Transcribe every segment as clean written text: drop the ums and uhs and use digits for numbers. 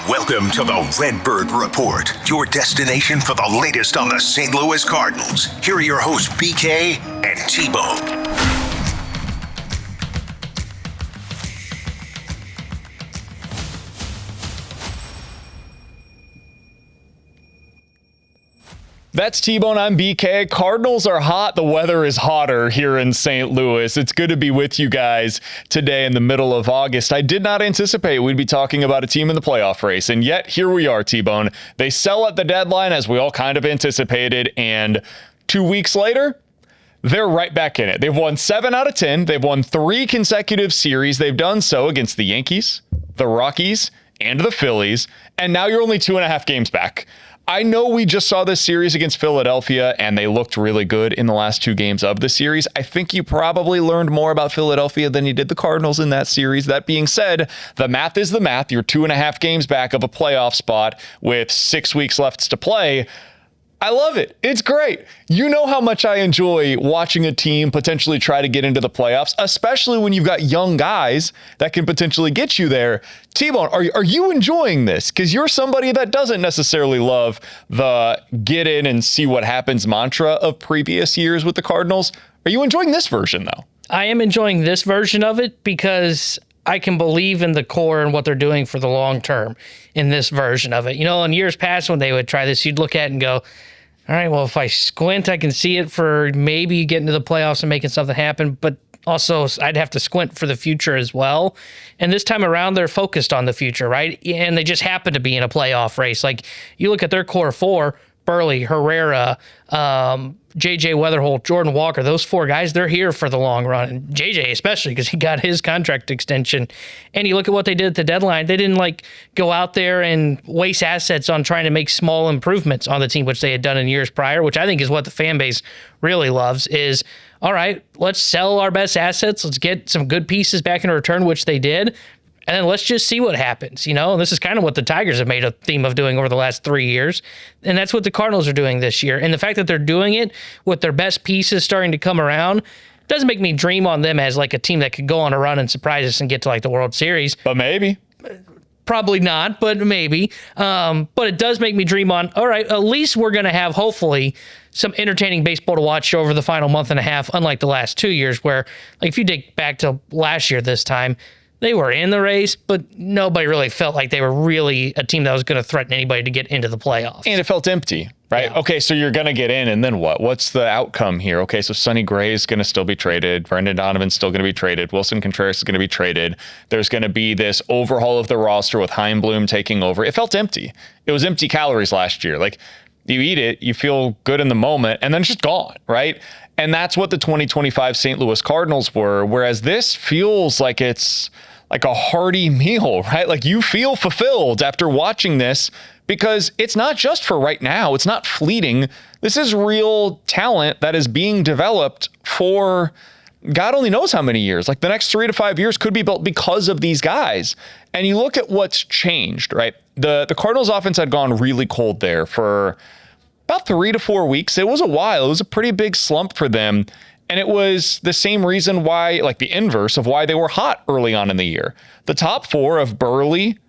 Welcome to the Redbird Report, your destination for the latest on the St. Louis Cardinals. Here are your hosts, BK and T-Bone. That's T-Bone, I'm BK. Cardinals are hot. The weather is hotter here in St. Louis. It's good to be with you guys today in the middle of August. I did not anticipate we'd be talking about a team in the playoff race, and yet here we are, T-Bone. They sell at the deadline as we all kind of anticipated, and 2 weeks later, they're right back in it. They've won 7 out of 10. They've won 3 consecutive series. They've done so against the Yankees, the Rockies, and the Phillies, and now you're only 2.5 games back. I know we just saw this series against Philadelphia, and they looked really good in the last 2 games of the series. I think you probably learned more about Philadelphia than you did the Cardinals in that series. That being said, the math is the math. You're 2.5 games back of a playoff spot with 6 weeks left to play. I love it. It's great. You know how much I enjoy watching a team potentially try to get into the playoffs, especially when you've got young guys that can potentially get you there. T-Bone, are you enjoying this? Because you're somebody that doesn't necessarily love the get in and see what happens mantra of previous years with the Cardinals. Are you enjoying this version, though? I am enjoying this version of it because I can believe in the core and what they're doing for the long term in this version of it. You know, in years past when they would try this, you'd look at it and go, all right, well, if I squint, I can see it for maybe getting to the playoffs and making something happen. But also, I'd have to squint for the future as well. And this time around, they're focused on the future, right? And they just happen to be in a playoff race. Like, you look at their core 4, Burley, Herrera, JJ Wetherholt, Jordan Walker, those 4 guys, they're here for the long run. And JJ especially, because he got his contract extension. And you look at what they did at the deadline. They didn't go out there and waste assets on trying to make small improvements on the team, which they had done in years prior, which I think is what the fan base really loves is, all right, let's sell our best assets. Let's get some good pieces back in return, which they did. And then let's just see what happens, you know? And this is kind of what the Tigers have made a theme of doing over the last 3 years. And that's what the Cardinals are doing this year. And the fact that they're doing it with their best pieces starting to come around doesn't make me dream on them as a team that could go on a run and surprise us and get to the World Series. But maybe. Probably not, but maybe. But it does make me dream on, all right, at least we're going to have, hopefully, some entertaining baseball to watch over the final month and a half, unlike the last 2 years where, if you dig back to last year this time, they were in the race, but nobody really felt like they were really a team that was going to threaten anybody to get into the playoffs. And it felt empty, right? Yeah. Okay, so you're going to get in, and then what? What's the outcome here? Okay, so Sonny Gray is going to still be traded. Brendan Donovan's still going to be traded. Wilson Contreras is going to be traded. There's going to be this overhaul of the roster with Heimblum taking over. It felt empty. It was empty calories last year. You eat it, you feel good in the moment, and then it's just gone, right? And that's what the 2025 St. Louis Cardinals were, whereas this feels like it's like a hearty meal, right? You feel fulfilled after watching this because it's not just for right now. It's not fleeting. This is real talent that is being developed for God only knows how many years. The next 3 to 5 years could be built because of these guys. And you look at what's changed, right? The Cardinals offense had gone really cold there for about 3 to 4 weeks. It was a while. It was a pretty big slump for them. And it was the same reason why, the inverse of why they were hot early on in the year. The top 4 of Burley,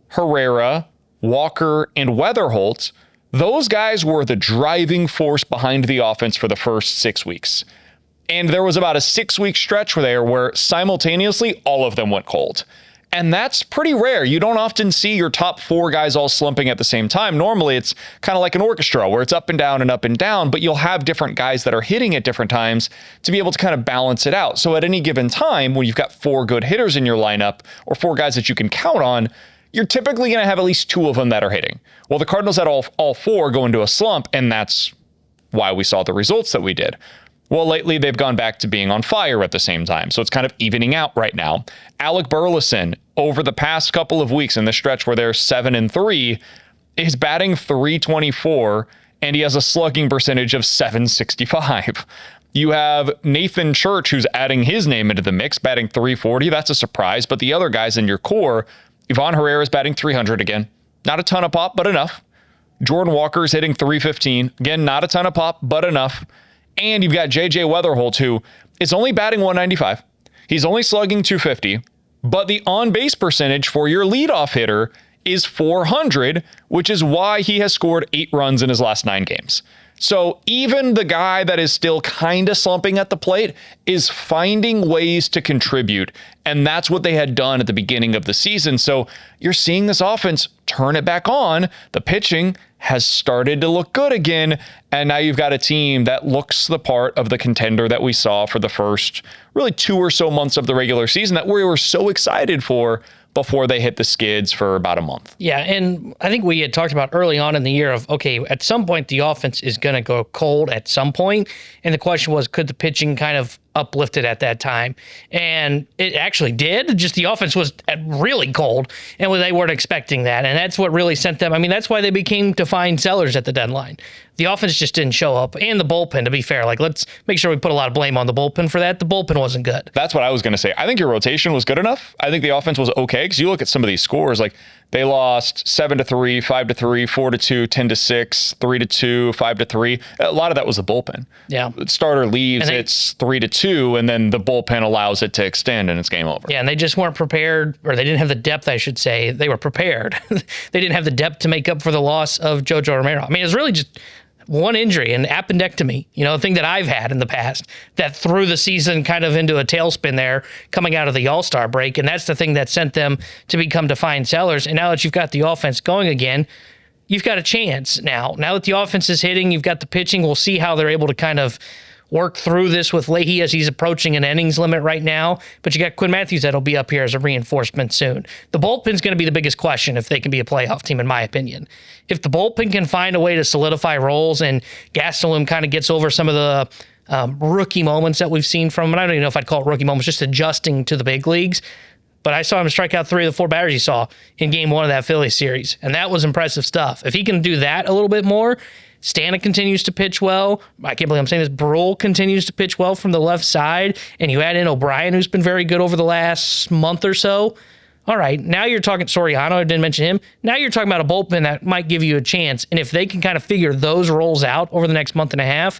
Herrera, Walker, and Wetherholt, those guys were the driving force behind the offense for the first 6 weeks. And there was about a 6-week stretch where simultaneously all of them went cold. And that's pretty rare. You don't often see your top 4 guys all slumping at the same time. Normally, it's kind of like an orchestra where it's up and down, but you'll have different guys that are hitting at different times to be able to kind of balance it out. So at any given time, when you've got 4 good hitters in your lineup or 4 guys that you can count on, you're typically going to have at least 2 of them that are hitting. Well, the Cardinals had all 4 go into a slump, and that's why we saw the results that we did. Well, lately, they've gone back to being on fire at the same time, so it's kind of evening out right now. Alec Burleson, over the past couple of weeks in the stretch where they're 7-3, is batting .324, and he has a slugging percentage of .765. You have Nathan Church, who's adding his name into the mix, batting .340. That's a surprise, but the other guys in your core, Iván Herrera is batting .300 again. Not a ton of pop, but enough. Jordan Walker is hitting .315. Again, not a ton of pop, but enough. And you've got JJ Wetherholt, who is only batting .195. He's only slugging .250, but the on-base percentage for your leadoff hitter is 400, which is why he has scored 8 runs in his last 9 games. So even the guy that is still kind of slumping at the plate is finding ways to contribute. And that's what they had done at the beginning of the season. So you're seeing this offense turn it back on. The pitching has started to look good again. And now you've got a team that looks the part of the contender that we saw for the first really 2 or so months of the regular season that we were so excited for before they hit the skids for about a month. Yeah, and I think we had talked about early on in the year of, okay, at some point the offense is going to go cold at some point, and the question was, could the pitching kind of uplift it at that time? And it actually did. Just the offense was really cold, and they weren't expecting that, and that's what really sent them. I mean, that's why they became defined sellers at the deadline. The offense just didn't show up, and the bullpen, to be fair. Like, let's make sure we put a lot of blame on the bullpen for that. The bullpen wasn't good. That's what I was going to say. I think your rotation was good enough. I think the offense was okay, because you look at some of these scores, like they lost 7-3, 5-3, 4-2, 10-6, 3-2, 5-3. A lot of that was the bullpen. Yeah. The starter leaves, it's 3-2, and then the bullpen allows it to extend, and it's game over. Yeah, and they just weren't prepared, or they didn't have the depth, I should say. They were prepared. They didn't have the depth to make up for the loss of JoJo Romero. I mean, it was really just one injury, an appendectomy, a thing that I've had in the past that threw the season kind of into a tailspin there coming out of the All-Star break. And that's the thing that sent them to become defined sellers. And now that you've got the offense going again, you've got a chance now. Now that the offense is hitting, you've got the pitching. We'll see how they're able to kind of work through this with Leahy as he's approaching an innings limit right now. But you got Quinn Matthews that'll be up here as a reinforcement soon. The bullpen's going to be the biggest question if they can be a playoff team, in my opinion. If the bullpen can find a way to solidify roles and Gastelum kind of gets over some of the rookie moments that we've seen from him, and I don't even know if I'd call it rookie moments, just adjusting to the big leagues. But I saw him strike out 3 of the 4 batters he saw in game 1 of that Phillies series. And that was impressive stuff. If he can do that a little bit more, Stanek continues to pitch well. I can't believe I'm saying this. Brule continues to pitch well from the left side. And you add in O'Brien, who's been very good over the last month or so. All right, now you're talking Soriano. I didn't mention him. Now you're talking about a bullpen that might give you a chance. And if they can kind of figure those roles out over the next month and a half,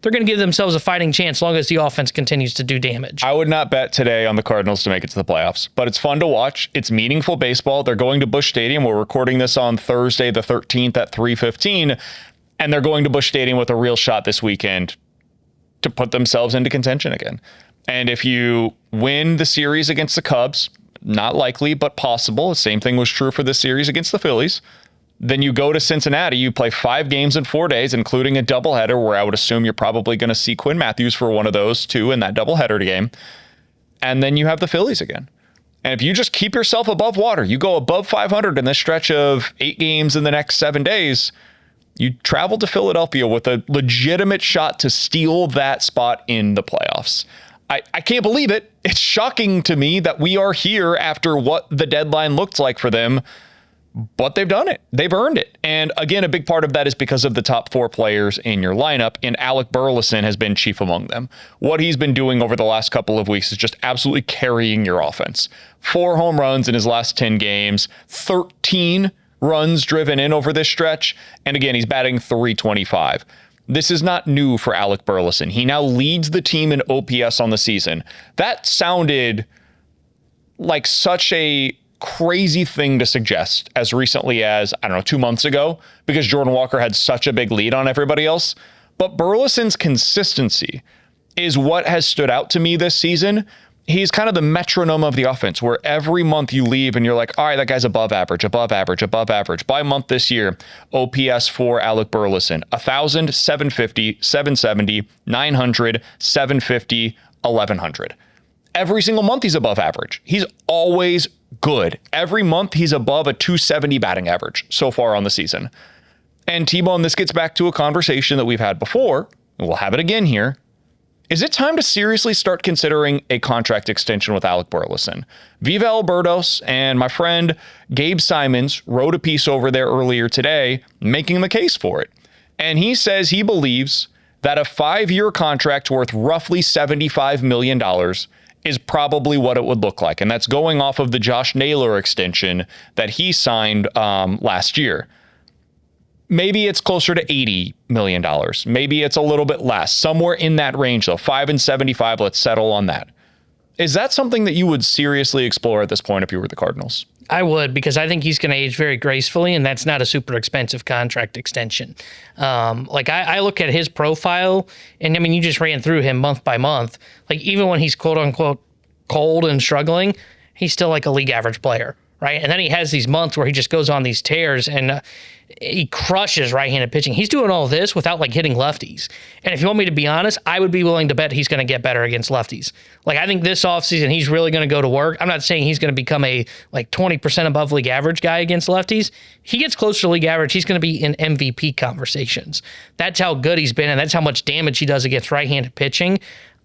they're going to give themselves a fighting chance as long as the offense continues to do damage. I would not bet today on the Cardinals to make it to the playoffs, but it's fun to watch. It's meaningful baseball. They're going to Busch Stadium. We're recording this on Thursday, the 13th at 3:15. And they're going to Busch Stadium with a real shot this weekend to put themselves into contention again. And if you win the series against the Cubs, not likely, but possible, the same thing was true for this series against the Phillies, then you go to Cincinnati, you play 5 games in 4 days, including a doubleheader where I would assume you're probably going to see Quinn Matthews for one of those 2 in that doubleheader game. And then you have the Phillies again. And if you just keep yourself above water, you go above 500 in this stretch of 8 games in the next 7 days, you travel to Philadelphia with a legitimate shot to steal that spot in the playoffs. I can't believe it. It's shocking to me that we are here after what the deadline looked like for them, but they've done it. They've earned it. And again, a big part of that is because of the top 4 players in your lineup, and Alec Burleson has been chief among them. What he's been doing over the last couple of weeks is just absolutely carrying your offense. 4 home runs in his last 10 games, 13 runs driven in over this stretch. And again, he's batting .325. This is not new for Alec Burleson. He now leads the team in OPS on the season. That sounded like such a crazy thing to suggest as recently as, 2 months ago, because Jordan Walker had such a big lead on everybody else. But Burleson's consistency is what has stood out to me this season. He's kind of the metronome of the offense, where every month you leave and you're like, all right, that guy's above average, above average, above average. By month this year, OPS for Alec Burleson, 1,000, 750, 770, 900, 750, 1,100. Every single month he's above average. He's always good. Every month he's above a 270 batting average so far on the season. And T-Bone, this gets back to a conversation that we've had before, and we'll have it again here. Is it time to seriously start considering a contract extension with Alec Burleson? Viva Albertos and my friend Gabe Simons wrote a piece over there earlier today making the case for it. And he says he believes that a 5-year contract worth roughly $75 million is probably what it would look like. And that's going off of the Josh Naylor extension that he signed last year. Maybe it's closer to $80 million. Maybe it's a little bit less. Somewhere in that range, though. 5 and 75, let's settle on that. Is that something that you would seriously explore at this point if you were the Cardinals? I would, because I think he's going to age very gracefully, and that's not a super expensive contract extension. I look at his profile, and I mean, you just ran through him month by month. Like, even when he's quote unquote cold and struggling, he's still like a league average player, right? And then he has these months where he just goes on these tears and he crushes right-handed pitching. He's doing all this without like hitting lefties. And if you want me to be honest, I would be willing to bet he's going to get better against lefties. Like, I think this offseason he's really going to go to work. I'm not saying he's going to become a like 20% above league average guy against lefties. He gets closer to league average, he's going to be in MVP conversations. That's how good he's been, and that's how much damage he does against right-handed pitching.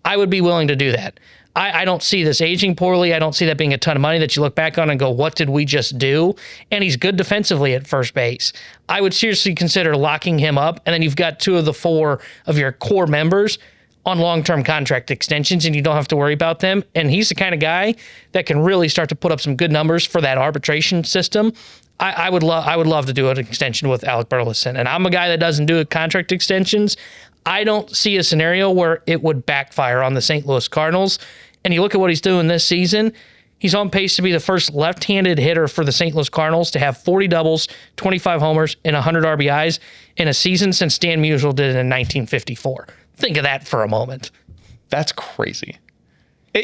I would be willing to do that. I don't see this aging poorly. I don't see that being a ton of money that you look back on and go, what did we just do? And he's good defensively at first base. I would seriously consider locking him up. And then you've got 2 of the 4 of your core members on long-term contract extensions, and you don't have to worry about them. And he's the kind of guy that can really start to put up some good numbers for that arbitration system. I would love to do an extension with Alec Burleson. And I'm a guy that doesn't do contract extensions. I don't see a scenario where it would backfire on the St. Louis Cardinals. And you look at what he's doing this season, he's on pace to be the first left-handed hitter for the St. Louis Cardinals to have 40 doubles, 25 homers, and 100 RBIs in a season since Dan Musial did it in 1954. Think of that for a moment. That's crazy.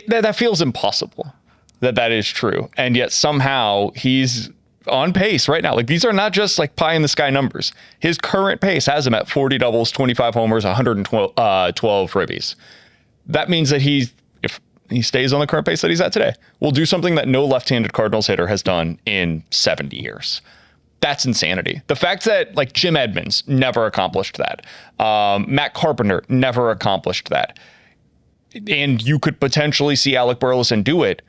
That feels impossible that is true. And yet somehow he's on pace right now. Like, these are not just like pie in the sky numbers. His current pace has him at 40 doubles, 25 homers, 112 ribbies. That means that if he stays on the current pace that he's at today, will do something that no left-handed Cardinals hitter has done in 70 years. That's insanity. The fact that like Jim Edmonds never accomplished that. Matt Carpenter never accomplished that. And you could potentially see Alec Burleson do it.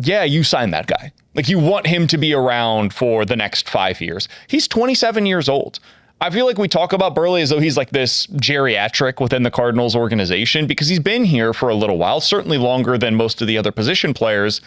Yeah, you sign that guy. Like, you want him to be around for the next 5 years. He's 27 years old. I feel like we talk about Burley as though he's like this geriatric within the Cardinals organization, because he's been here for a little while, certainly longer than most of the other position players.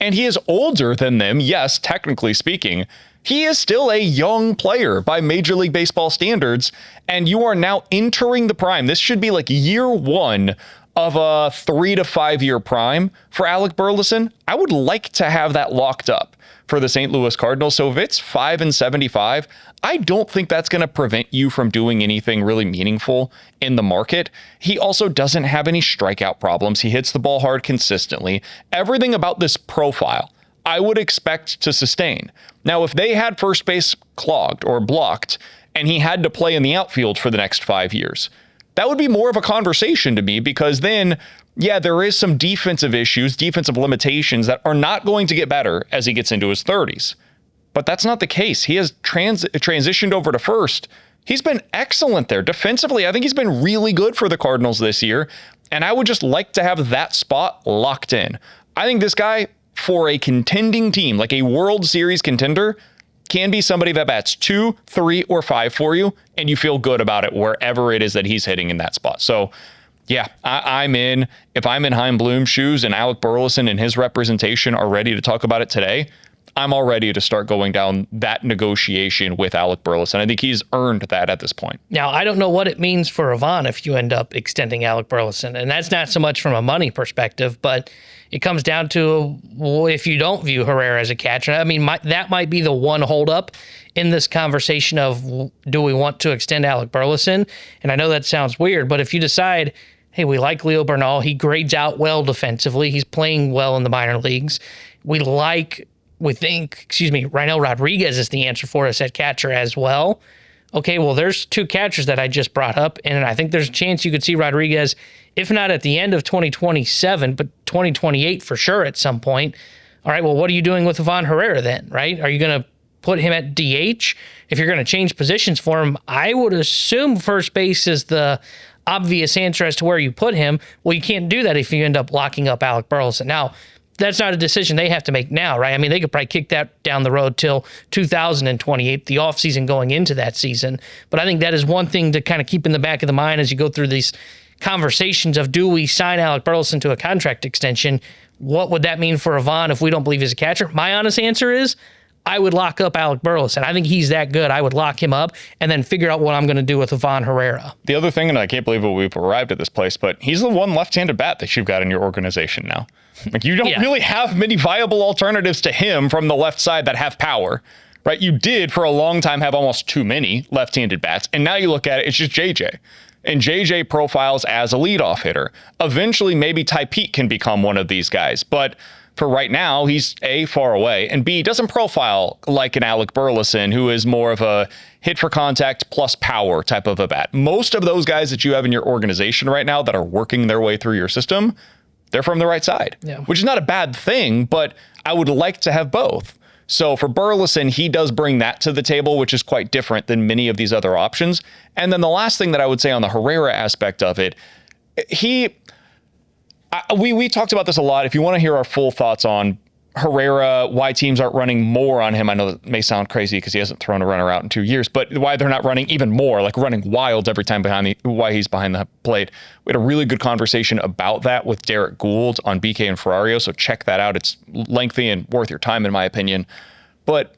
And he is older than them. Yes, technically speaking, he is still a young player by Major League Baseball standards. And you are now entering the prime. This should be like year 1 of a 3 to 5 year prime for Alec Burleson. I would like to have that locked up for the St. Louis Cardinals. So if it's 5-75, I don't think that's going to prevent you from doing anything really meaningful in the market. He also doesn't have any strikeout problems. He hits the ball hard consistently. Everything about this profile, I would expect to sustain. Now, if they had first base clogged or blocked and he had to play in the outfield for the next 5 years, that would be more of a conversation to me, because then, yeah, there is some defensive issues, defensive limitations that are not going to get better as he gets into his 30s. But that's not the case. He has transitioned over to first. He's been excellent there. Defensively, I think he's been really good for the Cardinals this year, and I would just like to have that spot locked in. I think this guy, for a contending team, like a World Series contender, can be somebody that bats 2, 3, or 5 for you, and you feel good about it wherever it is that he's hitting in that spot. So, yeah, I'm in. If I'm in Chaim Bloom's shoes and Alec Burleson and his representation are ready to talk about it today, I'm all ready to start going down that negotiation with Alec Burleson. I think he's earned that at this point. Now, I don't know what it means for Iván if you end up extending Alec Burleson, and that's not so much from a money perspective, but it comes down to, well, if you don't view Herrera as a catcher. I mean, that might be the one holdup in this conversation of, do we want to extend Alec Burleson? And I know that sounds weird, but if you decide, hey, we like Leo Bernal, he grades out well defensively, he's playing well in the minor leagues, we think, Reinel Rodriguez is the answer for us at catcher as well. Okay, well, there's 2 catchers that I just brought up, and I think there's a chance you could see Rodriguez, if not at the end of 2027, but 2028 for sure at some point. All right, well, what are you doing with Iván Herrera then, right? Are you going to put him at DH? If you're going to change positions for him, I would assume first base is the obvious answer as to where you put him. Well, you can't do that if you end up locking up Alec Burleson. Now, that's not a decision they have to make now, right? I mean, they could probably kick that down the road till 2028, the offseason going into that season. But I think that is one thing to kind of keep in the back of the mind as you go through these conversations of, do we sign Alec Burleson to a contract extension? What would that mean for Iván if we don't believe he's a catcher? My honest answer is, I would lock up Alec Burleson. I think he's that good. I would lock him up and then figure out what I'm going to do with Iván Herrera. The other thing, and I can't believe we've arrived at this place, but he's the one left-handed bat that you've got in your organization now. Like, you don't really have many viable alternatives to him from the left side that have power, right? You did for a long time have almost too many left-handed bats, and now you look at it, it's just JJ. And JJ profiles as a leadoff hitter. Eventually, maybe Ty Pete can become one of these guys, but for right now, he's A, far away, and B, doesn't profile like an Alec Burleson, who is more of a hit for contact plus power type of a bat. Most of those guys that you have in your organization right now that are working their way through your system, they're from the right side, which is not a bad thing, but I would like to have both. So for Burleson, he does bring that to the table, which is quite different than many of these other options. And then the last thing that I would say on the Herrera aspect of it, we talked about this a lot. If you want to hear our full thoughts on Herrera, why teams aren't running more on him, I know that may sound crazy because he hasn't thrown a runner out in 2 years, but why they're not running even more, like running wild every time why he's behind the plate. We had a really good conversation about that with Derek Gould on BK and Ferrario, so check that out. It's lengthy and worth your time, in my opinion. But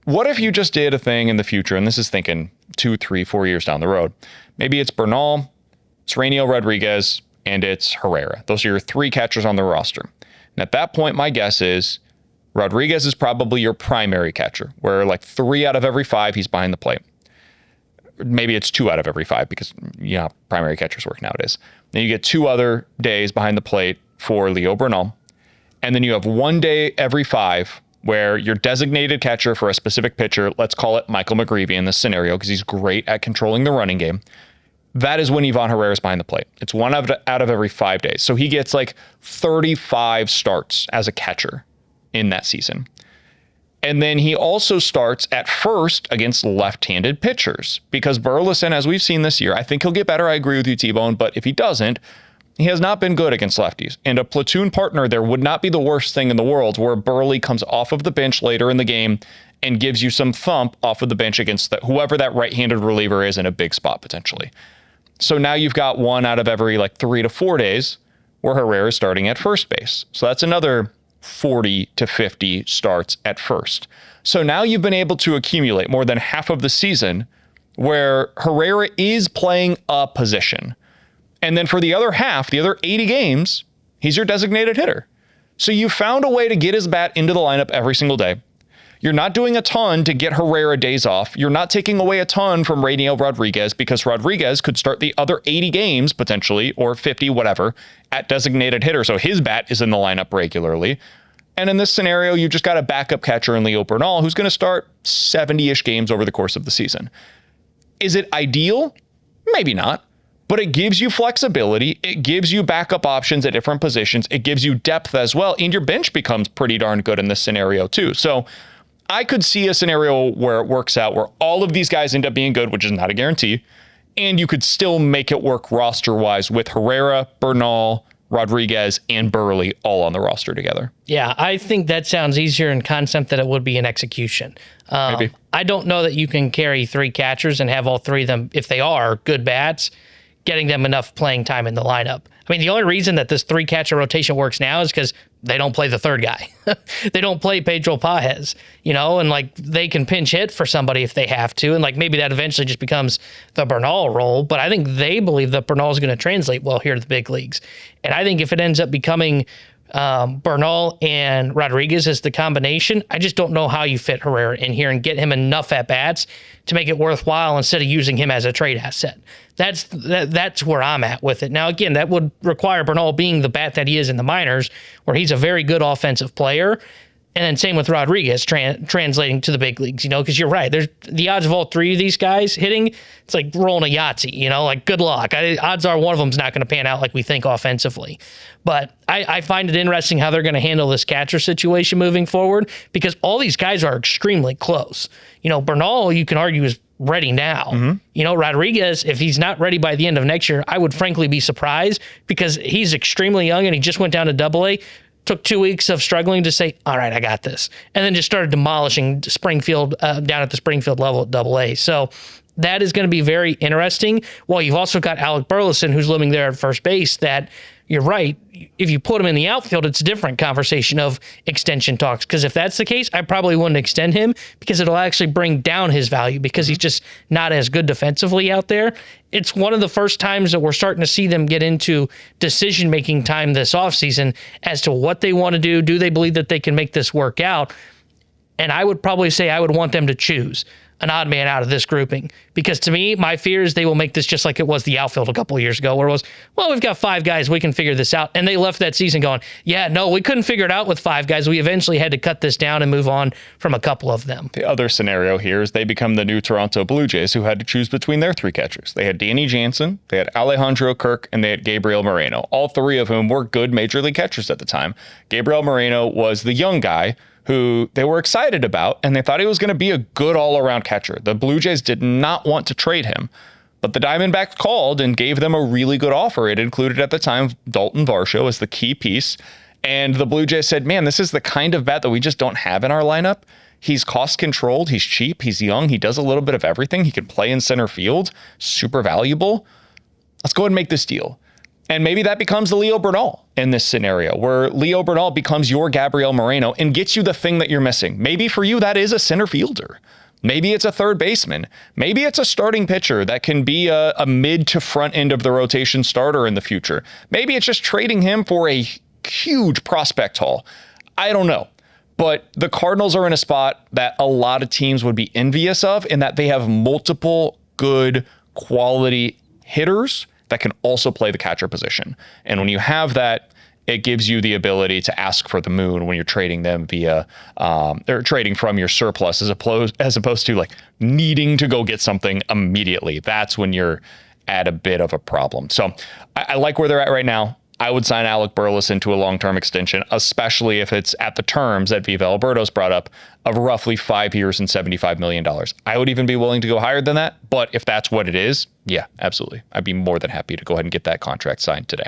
what if you just did a thing in the future, and this is thinking 2, 3, 4 years down the road. Maybe it's Bernal, it's Rainiel Rodriguez, and it's Herrera. Those are your 3 catchers on the roster. And at that point, my guess is Rodriguez is probably your primary catcher, where like 3 out of every 5, he's behind the plate. Maybe it's 2 out of every 5 because, primary catchers work nowadays. Then you get 2 other days behind the plate for Leo Bernal. And then you have 1 day every 5 where your designated catcher for a specific pitcher, let's call it Michael McGreevy in this scenario because he's great at controlling the running game. That is when Iván Herrera is behind the plate. It's 1 out of every 5 days. So he gets like 35 starts as a catcher in that season. And then he also starts at first against left-handed pitchers because Burleson, as we've seen this year, I think he'll get better. I agree with you, T-Bone, but if he doesn't, he has not been good against lefties. And a platoon partner there would not be the worst thing in the world where Burley comes off of the bench later in the game and gives you some thump off of the bench against whoever that right-handed reliever is in a big spot potentially. So now you've got 1 out of every 3 to 4 days where Herrera is starting at first base. So that's another 40 to 50 starts at first. So now you've been able to accumulate more than half of the season where Herrera is playing a position. And then for the other half, the other 80 games, he's your designated hitter. So you found a way to get his bat into the lineup every single day. You're not doing a ton to get Herrera days off. You're not taking away a ton from Rainiel Rodriguez because Rodriguez could start the other 80 games potentially, or 50, whatever, at designated hitter. So his bat is in the lineup regularly. And in this scenario, you just got a backup catcher in Leo Bernal who's going to start 70-ish games over the course of the season. Is it ideal? Maybe not. But it gives you flexibility. It gives you backup options at different positions. It gives you depth as well. And your bench becomes pretty darn good in this scenario too. So I could see a scenario where it works out where all of these guys end up being good, which is not a guarantee, and you could still make it work roster-wise with Herrera, Bernal, Rodriguez, and Burley all on the roster together. Yeah, I think that sounds easier in concept than it would be in execution. Maybe. I don't know that you can carry 3 catchers and have all 3 of them, if they are good bats, getting them enough playing time in the lineup. I mean, the only reason that this 3-catcher rotation works now is because they don't play the third guy. They don't play Pedro Paez, and they can pinch hit for somebody if they have to. And maybe that eventually just becomes the Bernal role. But I think they believe that Bernal is going to translate well here to the big leagues. And I think if it ends up becoming Bernal and Rodriguez as the combination, I just don't know how you fit Herrera in here and get him enough at-bats to make it worthwhile instead of using him as a trade asset. That's where I'm at with it. Now, again, that would require Bernal being the bat that he is in the minors, where he's a very good offensive player. And then same with Rodriguez translating to the big leagues, because you're right. There's the odds of all 3 of these guys hitting, it's like rolling a Yahtzee, good luck. Odds are one of them's not going to pan out like we think offensively. But I find it interesting how they're going to handle this catcher situation moving forward because all these guys are extremely close. Bernal, you can argue, is ready now. Mm-hmm. Rodriguez, if he's not ready by the end of next year, I would frankly be surprised because he's extremely young and he just went down to Double-A. Took 2 weeks of struggling to say, all right, I got this. And then just started demolishing Springfield down at the Springfield level at Double-A. So that is going to be very interesting. Well, you've also got Alec Burleson, who's living there at first base, that you're right. if you put him in the outfield, it's a different conversation of extension talks. Because if that's the case, I probably wouldn't extend him because it'll actually bring down his value because he's just not as good defensively out there. It's one of the first times that we're starting to see them get into decision-making time this offseason as to what they want to do. Do they believe that they can make this work out? And I would probably say I would want them to choose an odd man out of this grouping. Because to me, my fear is they will make this just like it was the outfield a couple of years ago, where it was, well, we've got 5 guys, we can figure this out. And they left that season going, yeah, no, we couldn't figure it out with 5 guys. We eventually had to cut this down and move on from a couple of them. The other scenario here is they become the new Toronto Blue Jays, who had to choose between their 3 catchers. They had Danny Jansen, they had Alejandro Kirk, and they had Gabriel Moreno, all 3 of whom were good major league catchers at the time. Gabriel Moreno was the young guy who they were excited about, and they thought he was going to be a good all-around catcher. The Blue Jays did not want to trade him, but the Diamondbacks called and gave them a really good offer. It included at the time Dalton Varsho as the key piece, and the Blue Jays said, man, this is the kind of bat that we just don't have in our lineup. He's cost-controlled, he's cheap, he's young, he does a little bit of everything, he can play in center field, super valuable. Let's go ahead and make this deal. And maybe that becomes the Leo Bernal in this scenario, where Leo Bernal becomes your Gabriel Moreno and gets you the thing that you're missing. Maybe for you, that is a center fielder. Maybe it's a third baseman. Maybe it's a starting pitcher that can be a mid to front end of the rotation starter in the future. Maybe it's just trading him for a huge prospect haul. I don't know. But the Cardinals are in a spot that a lot of teams would be envious of, in that they have multiple good quality hitters that can also play the catcher position. And when you have that, it gives you the ability to ask for the moon when you're trading them via, or trading from your surplus, as opposed to like needing to go get something immediately. That's when you're at a bit of a problem. So I like where they're at right now. I would sign Alec Burleson to a long-term extension, especially if it's at the terms that Viva Alberto's brought up of roughly 5 years and $75 million. I would even be willing to go higher than that, but if that's what it is, yeah, absolutely. I'd be more than happy to go ahead and get that contract signed today.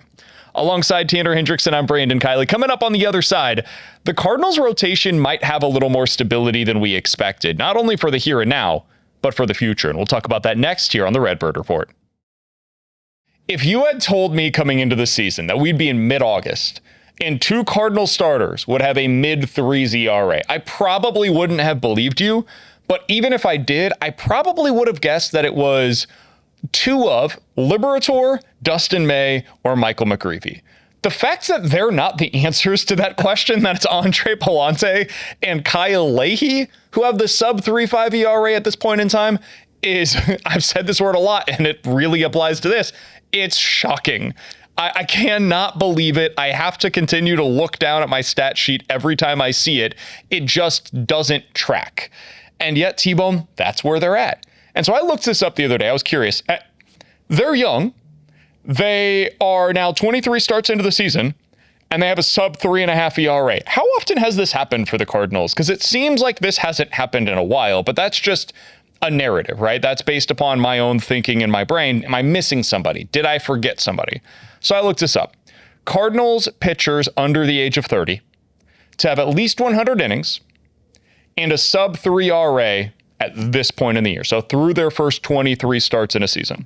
Alongside Tanner Hendrickson, I'm Brandon Kiley. Coming up on the other side, the Cardinals rotation might have a little more stability than we expected, not only for the here and now, but for the future. And we'll talk about that next here on the Redbird Report. If you had told me coming into the season that we'd be in mid-August and 2 Cardinal starters would have a mid-3s ERA, I probably wouldn't have believed you. But even if I did, I probably would have guessed that it was 2 of Liberator, Dustin May, or Michael McGreevy. The fact that they're not the answers to that question, that it's Andre Palante and Kyle Leahy who have the sub-3.5 ERA at this point in time, is, I've said this word a lot, and it really applies to this, it's shocking. I cannot believe it. I have to continue to look down at my stat sheet every time I see it. It just doesn't track. And yet, T-Bone, that's where they're at. And so I looked this up the other day. I was curious. They're young. They are now 23 starts into the season, and they have a sub 3.5 ERA. How often has this happened for the Cardinals? Because it seems like this hasn't happened in a while, but that's just a narrative, right? That's based upon my own thinking in my brain. Am I missing somebody? Did I forget somebody? So I looked this up. Cardinals pitchers under the age of 30 to have at least 100 innings and a sub 3 ERA at this point in the year. So through their first 23 starts in a season.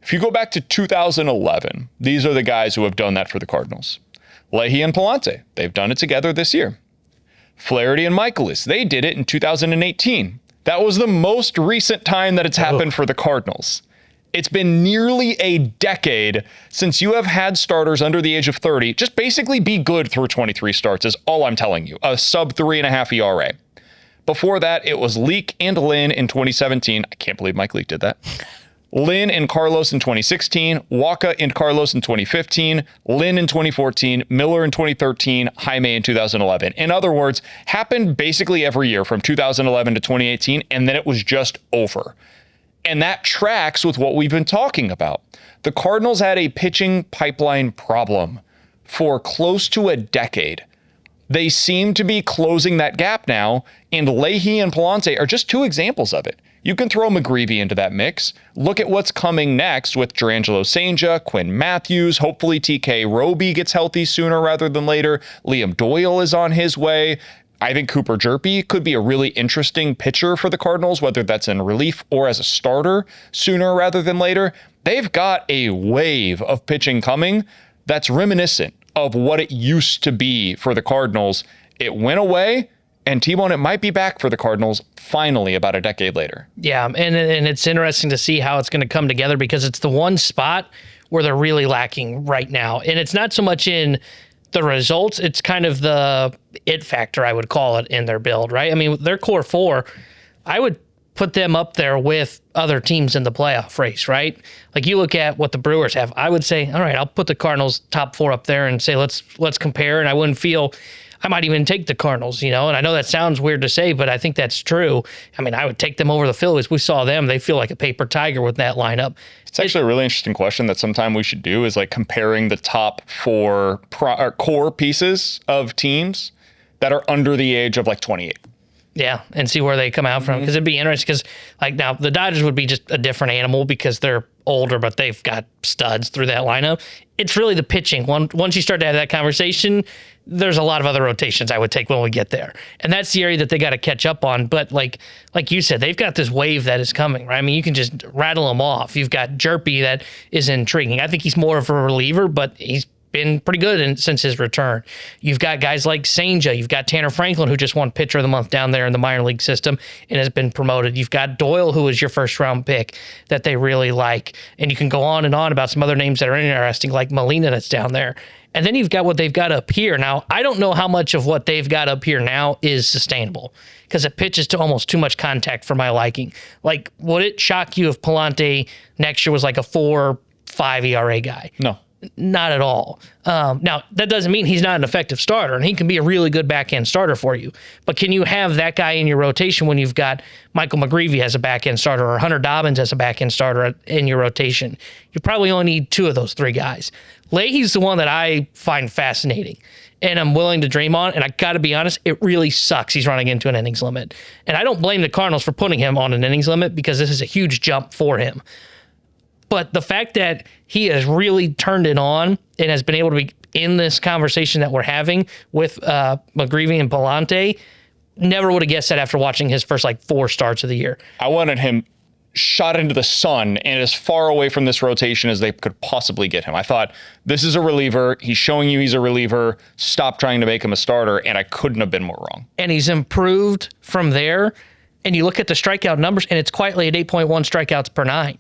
If you go back to 2011, these are the guys who have done that for the Cardinals. Leahy and Palante, they've done it together this year. Flaherty and Michaelis, they did it in 2018. That was the most recent time that it's happened for the Cardinals. It's been nearly a decade since you have had starters under the age of 30 just basically be good through 23 starts is all I'm telling you. A sub 3.5 ERA. Before that, it was Leake and Lynn in 2017. I can't believe Mike Leake did that. Lynn and Carlos in 2016, Waka and Carlos in 2015, Lynn in 2014, Miller in 2013, Jaime in 2011. In other words, happened basically every year from 2011 to 2018, and then it was just over. And that tracks with what we've been talking about. The Cardinals had a pitching pipeline problem for close to a decade. They seem to be closing that gap now, and Leahy and Palante are just 2 examples of it. You can throw McGreevy into that mix. Look at what's coming next with Durangelo Sainja, Quinn Matthews. Hopefully TK Roby gets healthy sooner rather than later. Liam Doyle is on his way. I think Cooper Jerpy could be a really interesting pitcher for the Cardinals, whether that's in relief or as a starter sooner rather than later. They've got a wave of pitching coming that's reminiscent of what it used to be for the Cardinals. It went away, and T-Bone, it might be back for the Cardinals finally about a decade later. Yeah, and it's interesting to see how it's going to come together because it's the one spot where they're really lacking right now. And it's not so much in the results, it's kind of the it factor, I would call it, in their build, right? I mean, their core four, I would put them up there with other teams in the playoff race, right? Like you look at what the Brewers have, I would say, all right, I'll put the Cardinals top four up there and say, let's compare. And I wouldn't feel, I might even take the Cardinals, and I know that sounds weird to say, but I think that's true. I mean, I would take them over the Phillies. We saw them. They feel like a paper tiger with that lineup. It's actually a really interesting question that sometime we should do is like comparing the top four core pieces of teams that are under the age of like 28. Yeah, and see where they come out from, because it'd be interesting because, like, now the Dodgers would be just a different animal because they're older, but they've got studs through that lineup. It's really the pitching. Once you start to have that conversation, there's a lot of other rotations I would take when we get there. And that's the area that they got to catch up on. But like you said, they've got this wave that is coming, right? I mean, you can just rattle them off. You've got Jerpy that is intriguing. I think he's more of a reliever, but he's been pretty good since his return. You've got guys like Senja. You've got Tanner Franklin, who just won Pitcher of the Month down there in the minor league system and has been promoted. You've got Doyle, who was your first-round pick that they really like. And you can go on and on about some other names that are interesting, like Molina that's down there. And then you've got what they've got up here. Now, I don't know how much of what they've got up here now is sustainable because it pitches to almost too much contact for my liking. Like, would it shock you if Palante next year was like a 4.5 ERA guy? No. Not at all. Now, that doesn't mean he's not an effective starter, and he can be a really good back-end starter for you. But can you have that guy in your rotation when you've got Michael McGreevy as a back-end starter or Hunter Dobbins as a back-end starter in your rotation? You probably only need two of those three guys. Leahy's the one that I find fascinating, and I'm willing to dream on, and I got to be honest, it really sucks he's running into an innings limit. And I don't blame the Cardinals for putting him on an innings limit because this is a huge jump for him. But the fact that he has really turned it on and has been able to be in this conversation that we're having with McGreevy and Palante, never would have guessed that after watching his first 4 starts of the year. I wanted him shot into the sun and as far away from this rotation as they could possibly get him. I thought, this is a reliever. He's showing you he's a reliever. Stop trying to make him a starter, and I couldn't have been more wrong. And he's improved from there. And you look at the strikeout numbers, and it's quietly at 8.1 strikeouts per 9.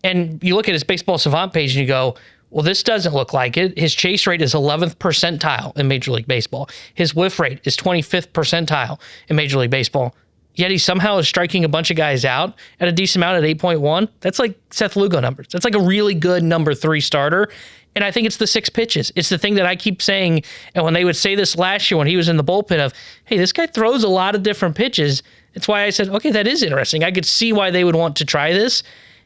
And you look at his Baseball Savant page and you go, well, this doesn't look like it. His chase rate is 11th percentile in Major League Baseball. His whiff rate is 25th percentile in Major League Baseball. Yet he somehow is striking a bunch of guys out at a decent amount at 8.1. That's like Seth Lugo numbers. That's like a really good number 3 starter. And I think it's the 6 pitches. It's the thing that I keep saying. And when they would say this last year when he was in the bullpen of, hey, this guy throws a lot of different pitches. It's why I said, okay, that is interesting. I could see why they would want to try this.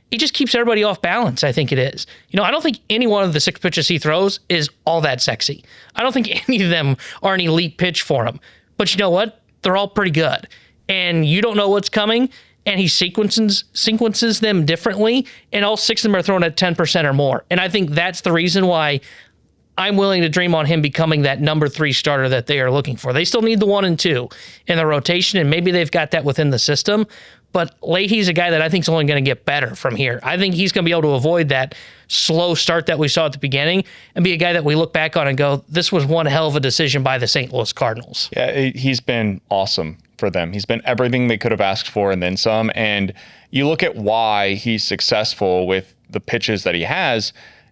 He just keeps everybody off balance, I think it is. I don't think any one of the 6 pitches he throws is all that sexy. I don't think any of them are an elite pitch for him. But you know what? They're all pretty good. And you don't know what's coming, and he sequences them differently, and all 6 of them are thrown at 10% or more. And I think that's the reason why I'm willing to dream on him becoming that number 3 starter that they are looking for. They still need the 1 and 2 in the rotation, and maybe they've got that within the system. But Leahy's a guy that I think is only going to get better from here. I think he's going to be able to avoid that slow start that we saw at the beginning and be a guy that we look back on and go, this was one hell of a decision by the St. Louis Cardinals. Yeah, he's been awesome for them. He's been everything they could have asked for and then some. And you look at why he's successful with the pitches that he has,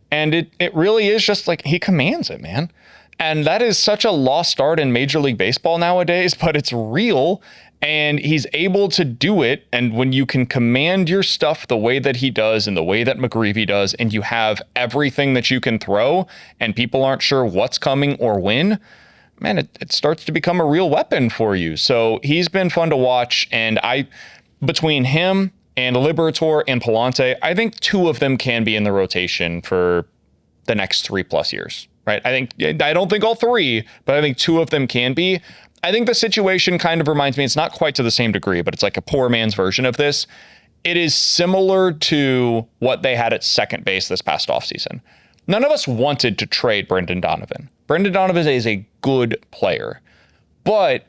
and it really is just like he commands it, man. And that is such a lost art in Major League Baseball nowadays, but it's real. And he's able to do it. And when you can command your stuff the way that he does and the way that McGreevy does, and you have everything that you can throw and people aren't sure what's coming or when, man, it starts to become a real weapon for you. So he's been fun to watch. And between him and Liberatore and Palante, I think 2 of them can be in the rotation for the next 3+ years, right? I don't think all 3, but I think 2 of them can be. I think the situation kind of reminds me, it's not quite to the same degree, but it's like a poor man's version of this. It is similar to what they had at second base this past offseason. None of us wanted to trade Brendan Donovan. Brendan Donovan is a good player, but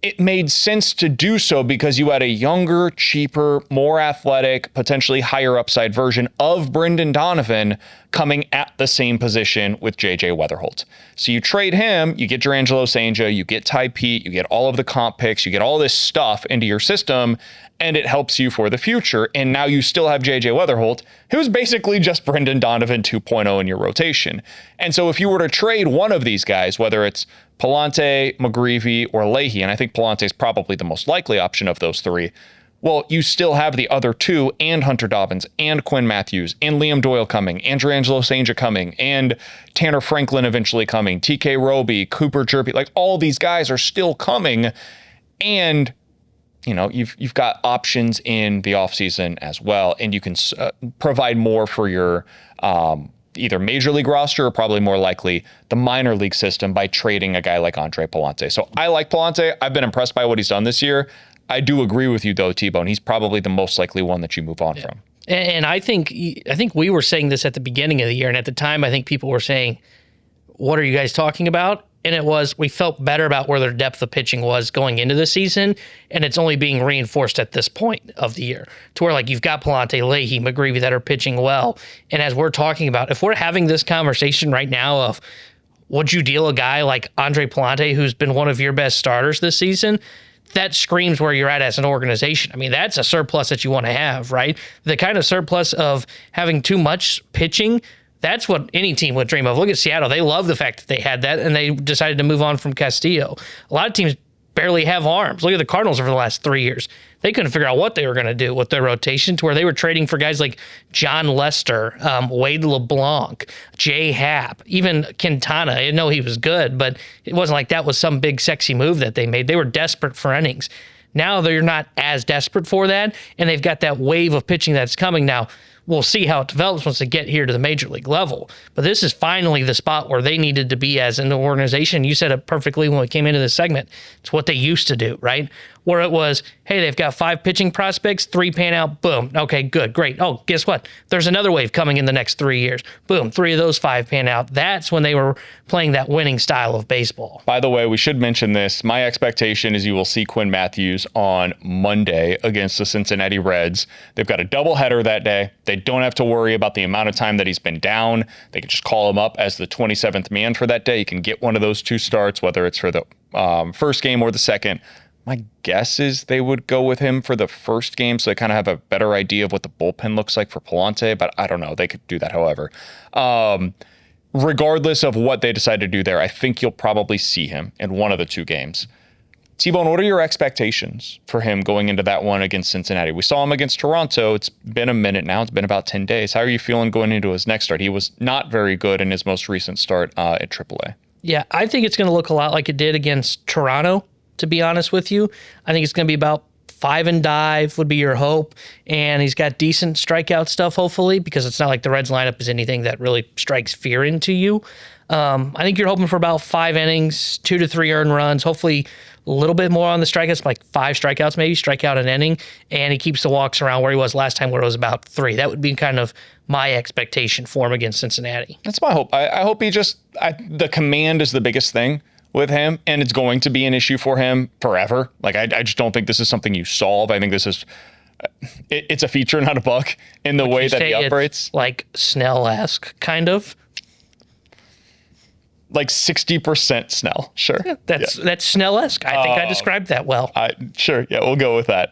it made sense to do so because you had a younger, cheaper, more athletic, potentially higher upside version of Brendan Donovan coming at the same position with JJ Wetherholt. So you trade him, you get Jurangelo Cijntje, you get Ty Pete, you get all of the comp picks, you get all this stuff into your system, and it helps you for the future. And now you still have JJ Wetherholt, who's basically just Brendan Donovan 2.0 in your rotation. And so if you were to trade one of these guys, whether it's Pallante, McGreevy, or Leahy, and I think Pallante is probably the most likely option of those three, well, you still have the other two and Hunter Dobbins and Quinn Matthews and Liam Doyle coming and Jurangelo Cijntje coming and Tanner Franklin eventually coming, TK Roby, Cooper Jerby, like all these guys are still coming. And you know, you've got options in the offseason as well, and you can provide more for your either major league roster or probably more likely the minor league system by trading a guy like Andre Pallante. So I like Pallante. I've been impressed by what he's done this year. I do agree with you though, T-Bone. He's probably the most likely one that you move on from. And I think we were saying this at the beginning of the year, and at the time I think people were saying, what are you guys talking about? And it was, we felt better about where their depth of pitching was going into the season, and it's only being reinforced at this point of the year to where, like, you've got Pallante, Leahy, McGreevy that are pitching well. And as we're talking about, if we're having this conversation right now of would you deal a guy like Andre Pallante, who's been one of your best starters this season, that screams where you're at as an organization. I mean, that's a surplus that you want to have, right? The kind of surplus of having too much pitching, that's what any team would dream of. Look at Seattle. They love the fact that they had that, and they decided to move on from Castillo. A lot of teams barely have arms. Look at the Cardinals over the last 3 years. They couldn't figure out what they were going to do with their rotation to where they were trading for guys like John Lester, Wade LeBlanc, Jay Happ, even Quintana. I know he was good, but it wasn't like that was some big sexy move that they made. They were desperate for innings. Now they're not as desperate for that, and they've got that wave of pitching that's coming now. We'll see how it develops once they get here to the major league level. But this is finally the spot where they needed to be as an organization. You said it perfectly when we came into this segment. It's what they used to do, right? Where it was, hey, they've got 5 pitching prospects, 3 pan out, boom. Okay, good, great. Oh, guess what? There's another wave coming in the next 3 years. Boom, 3 of those 5 pan out. That's when they were playing that winning style of baseball. By the way, we should mention this. My expectation is you will see Quinn Matthews on Monday against the Cincinnati Reds. They've got a doubleheader that day. They don't have to worry about the amount of time that he's been down. They can just call him up as the 27th man for that day. You can get one of those 2 starts, whether it's for the first game or the second. My guess is they would go with him for the first game, so they kind of have a better idea of what the bullpen looks like for Pallante, but I don't know. They could do that, however. Regardless of what they decide to do there, I think you'll probably see him in one of the 2 games. T-Bone, what are your expectations for him going into that one against Cincinnati? We saw him against Toronto. It's been a minute now. It's been about 10 days. How are you feeling going into his next start? He was not very good in his most recent start at AAA. Yeah, I think it's going to look a lot like it did against Toronto, to be honest with you. I think it's going to be about 5 and dive would be your hope. And he's got decent strikeout stuff, hopefully, because it's not like the Reds lineup is anything that really strikes fear into you. I think you're hoping for about 5 innings, 2 to 3 earned runs, hopefully a little bit more on the strikeouts, like 5 strikeouts maybe, strike out an inning, and he keeps the walks around where he was last time where it was about 3. That would be kind of my expectation for him against Cincinnati. That's my hope. I hope the command is the biggest thing with him, and it's going to be an issue for him forever. Like, I just don't think this is something you solve. I think this is, it's a feature, not a bug, in the way that he operates. It's like Snell-esque, kind of. Like 60% Snell, sure. Yeah, that's Snell-esque. I think I described that well. Sure, yeah, we'll go with that.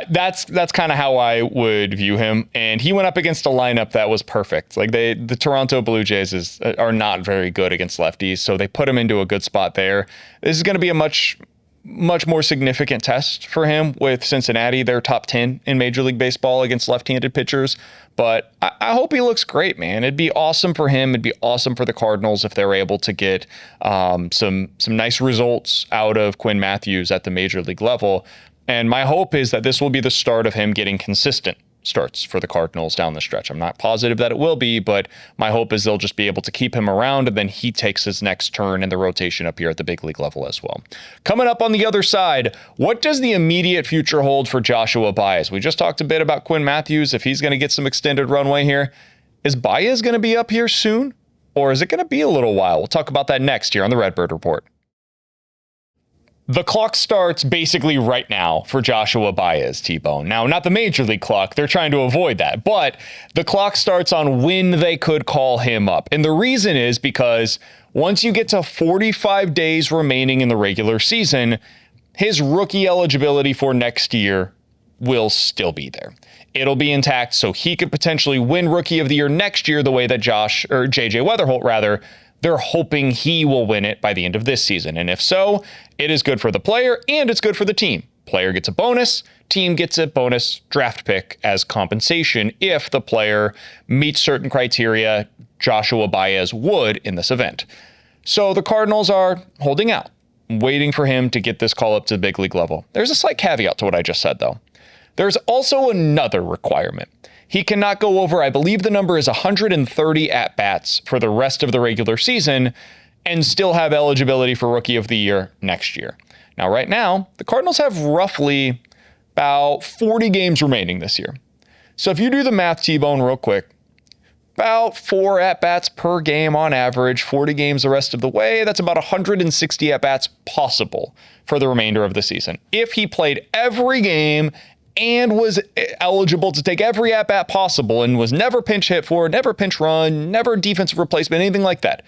That's kind of how I would view him. And he went up against a lineup that was perfect. Like the Toronto Blue Jays are not very good against lefties, so they put him into a good spot there. This is going to be a much more significant test for him with Cincinnati. They're top 10 in Major League Baseball against left-handed pitchers. But I hope he looks great, man. It'd be awesome for him. It'd be awesome for the Cardinals if they're able to get some nice results out of Quinn Matthews at the Major League level. And my hope is that this will be the start of him getting consistent starts for the Cardinals down the stretch. I'm not positive that it will be, but my hope is they'll just be able to keep him around, and then he takes his next turn in the rotation up here at the big league level as well. Coming up on the other side, what does the immediate future hold for Joshua Baez? We just talked a bit about Quinn Matthews, if he's going to get some extended runway here. Is Baez going to be up here soon, or is it going to be a little while? We'll talk about that next here on the Redbird Report. The clock starts basically right now for Joshua Baez, T-Bone. Now, not the major league clock. They're trying to avoid that. But the clock starts on when they could call him up. And the reason is because once you get to 45 days remaining in the regular season, his rookie eligibility for next year will still be there. It'll be intact, so he could potentially win Rookie of the Year next year the way that JJ Wetherholt, rather, they're hoping he will win it by the end of this season. And if so, it is good for the player and it's good for the team. Player gets a bonus, team gets a bonus draft pick as compensation if the player meets certain criteria Joshua Baez would in this event. So the Cardinals are holding out, waiting for him to get this call up to the big league level. There's a slight caveat to what I just said, though. There's also another requirement. He cannot go over, I believe the number is 130 at-bats for the rest of the regular season and still have eligibility for Rookie of the Year next year. Now, right now, the Cardinals have roughly about 40 games remaining this year. So if you do the math, T-Bone, real quick, about 4 at-bats per game on average, 40 games the rest of the way, that's about 160 at-bats possible for the remainder of the season. If he played every game and was eligible to take every at-bat possible and was never pinch hit for, never pinch run, never defensive replacement, anything like that,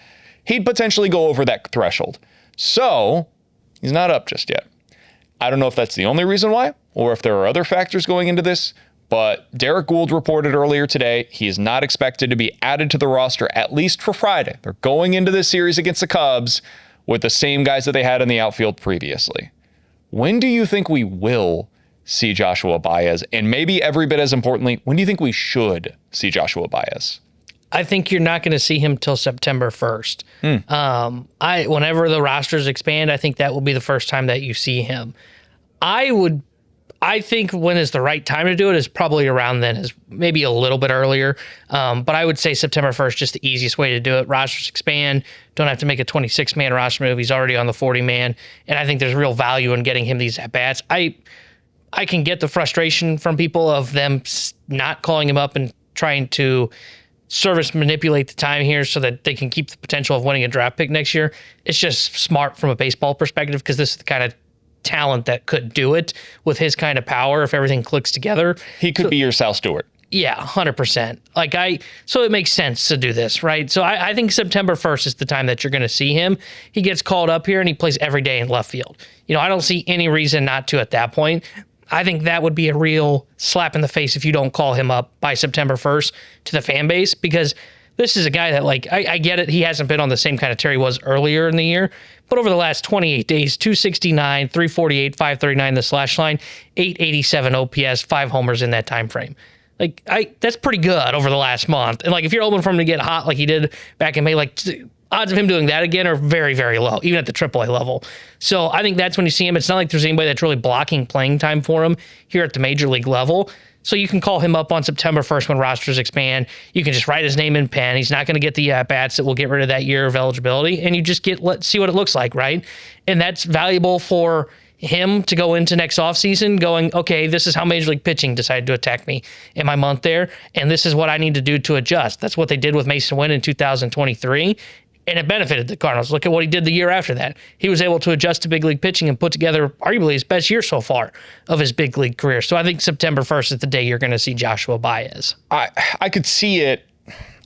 he'd potentially go over that threshold. So he's not up just yet. I don't know if that's the only reason why or if there are other factors going into this, but Derek Gould reported earlier today he is not expected to be added to the roster, at least for Friday. They're going into this series against the Cubs with the same guys that they had in the outfield previously. When do you think we will see Joshua Baez? And maybe every bit as importantly, when do you think we should see Joshua Baez? I think you're not going to see him till September 1st. Whenever the rosters expand, I think that will be the first time that you see him. I think when is the right time to do it is probably around then, is maybe a little bit earlier. But I would say September 1st, just the easiest way to do it. Rosters expand. Don't have to make a 26-man roster move. He's already on the 40-man. And I think there's real value in getting him these at-bats. I can get the frustration from people of them not calling him up and trying to service manipulate the time here so that they can keep the potential of winning a draft pick next year. It's just smart from a baseball perspective because this is the kind of talent that could do it with his kind of power if everything clicks together. He could be your Sal Stewart. Yeah, 100%. So it makes sense to do this, right? So I think September 1st is the time that you're going to see him. He gets called up here and he plays every day in left field. I don't see any reason not to at that point. I think that would be a real slap in the face if you don't call him up by September 1st to the fan base, because this is a guy that, I get it. He hasn't been on the same kind of tear he was earlier in the year, but over the last 28 days, 269, 348, 539, the slash line, 887 OPS, 5 homers in that time frame. That's pretty good over the last month. And if you're hoping for him to get hot like he did back in May, odds of him doing that again are very, very low, even at the AAA level. So I think that's when you see him. It's not like there's anybody that's really blocking playing time for him here at the major league level. So you can call him up on September 1st when rosters expand. You can just write his name in pen. He's not going to get the at-bats that will get rid of that year of eligibility. And you just let's see what it looks like, right? And that's valuable for him to go into next offseason going, okay, this is how Major League Pitching decided to attack me in my month there, and this is what I need to do to adjust. That's what they did with Mason Wynn in 2023. And it benefited the Cardinals. Look at what he did the year after that. He was able to adjust to big league pitching and put together arguably his best year so far of his big league career. So I think September 1st is the day you're going to see Joshua Baez. I could see it.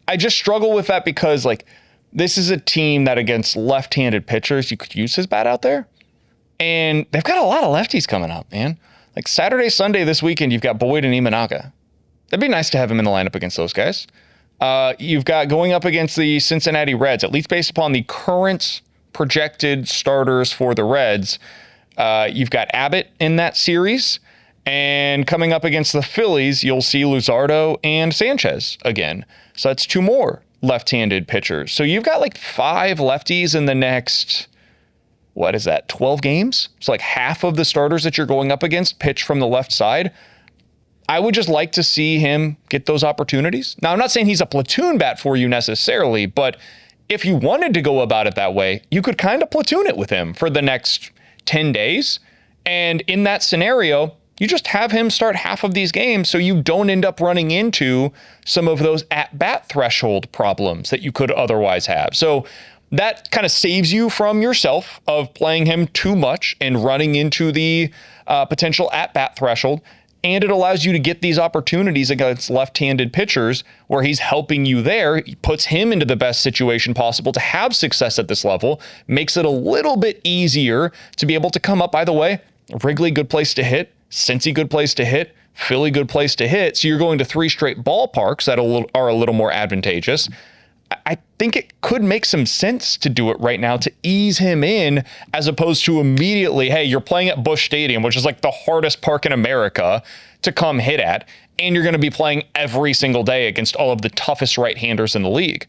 I just struggle with that because this is a team that against left-handed pitchers, you could use his bat out there. And they've got a lot of lefties coming up, man. Saturday, Sunday this weekend, you've got Boyd and Imanaga. That'd be nice to have him in the lineup against those guys. You've got going up against the Cincinnati Reds, at least based upon the current projected starters for the Reds. You've got Abbott in that series. And coming up against the Phillies, you'll see Luzardo and Sanchez again. So that's 2 more left-handed pitchers. So you've got 5 lefties in the next, 12 games? So half of the starters that you're going up against pitch from the left side. I would just like to see him get those opportunities. Now, I'm not saying he's a platoon bat for you necessarily, but if you wanted to go about it that way, you could kind of platoon it with him for the next 10 days. And in that scenario, you just have him start half of these games so you don't end up running into some of those at-bat threshold problems that you could otherwise have. So that kind of saves you from yourself of playing him too much and running into the potential at-bat threshold. And it allows you to get these opportunities against left-handed pitchers where he's helping you there. He puts him into the best situation possible to have success at this level, makes it a little bit easier to be able to come up. By the way, Wrigley, good place to hit. Cincy, good place to hit. Philly, good place to hit. So you're going to 3 straight ballparks that are a little more advantageous. I think it could make some sense to do it right now to ease him in as opposed to immediately, hey, you're playing at Busch Stadium, which is like the hardest park in America to come hit at, and you're going to be playing every single day against all of the toughest right-handers in the league.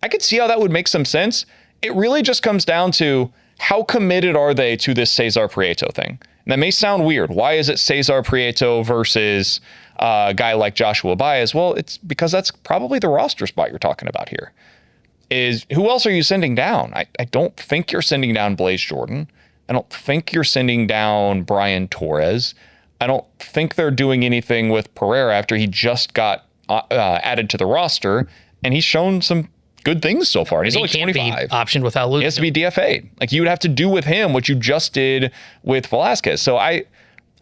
I could see how that would make some sense. It really just comes down to how committed are they to this Cesar Prieto thing? And that may sound weird. Why is it Cesar Prieto versus a guy like Joshua Baez? Well, it's because that's probably the roster spot you're talking about here. Is who else are you sending down? I don't think you're sending down Blaze Jordan. I don't think you're sending down Brian Torres. I don't think they're doing anything with Pereira after he just got added to the roster, and he's shown some good things so far. He's only 25. Be optioned without losing. He has to be DFA'd. Like you would have to do with him what you just did with Velasquez. So I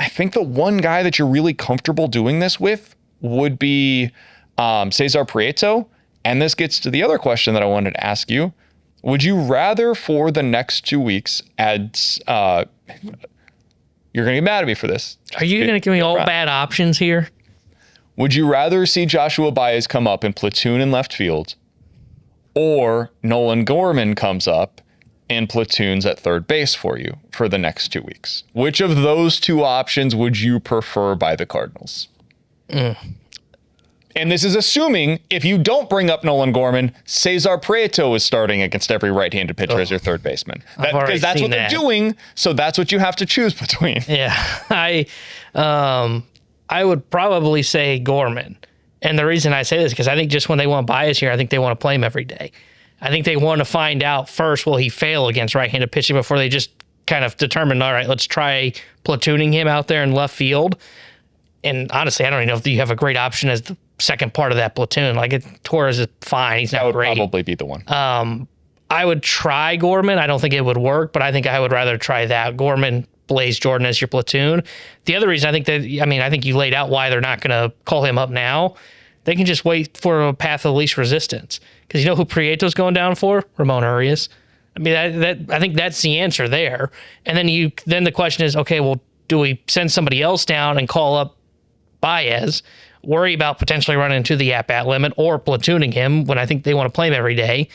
think the one guy that you're really comfortable doing this with would be Cesar Prieto. And this gets to the other question that I wanted to ask you. Would you rather for the next 2 weeks add, you're going to get mad at me for this. Are you going to give me all bad options here? Would you rather see Joshua Baez come up in platoon in left field or Nolan Gorman comes up and platoons at third base for you for the next 2 weeks? Which of those 2 options would you prefer by the Cardinals? And this is assuming if you don't bring up Nolan Gorman, Cesar Prieto is starting against every right-handed pitcher as your third baseman. Because that's what they're doing, so that's what you have to choose between. Yeah, I would probably say Gorman. And the reason I say this is because I think just when they want Baez here, I think they want to play him every day. I think they want to find out first, will he fail against right-handed pitching before they just kind of determine, all right, let's try platooning him out there in left field. And honestly, I don't even know if you have a great option as the second part of that platoon. Like Torres is fine. He's not great. That would probably be the one. I would try Gorman. I don't think it would work, but I think I would rather try that. Gorman, Blaze Jordan as your platoon. The other reason I think you laid out why they're not going to call him up now. They can just wait for a path of least resistance. Because you know who Prieto's going down for? Ramon Urias. I mean, I think that's the answer there. And then the question is, okay, well, do we send somebody else down and call up Baez, worry about potentially running into the at-bat limit or platooning him when I think they want to play him every day?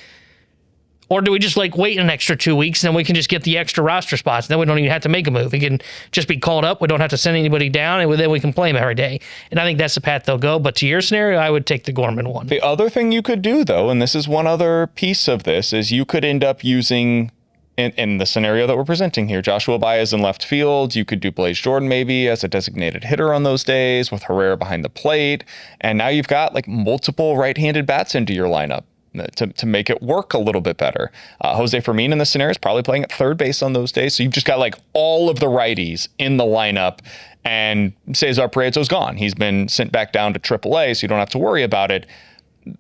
Or do we just wait an extra 2 weeks and then we can just get the extra roster spots? Then we don't even have to make a move. He can just be called up. We don't have to send anybody down, and then we can play him every day. And I think that's the path they'll go. But to your scenario, I would take the Gorman one. The other thing you could do, though, and this is one other piece of this, is you could end up using, in the scenario that we're presenting here, Joshua Baez in left field. You could do Blaze Jordan maybe as a designated hitter on those days with Herrera behind the plate. And now you've got multiple right-handed bats into your lineup to make it work a little bit better. Jose Fermin in this scenario is probably playing at third base on those days. So you've just got all of the righties in the lineup, and Cesar Prieto's gone. He's been sent back down to AAA, so you don't have to worry about it.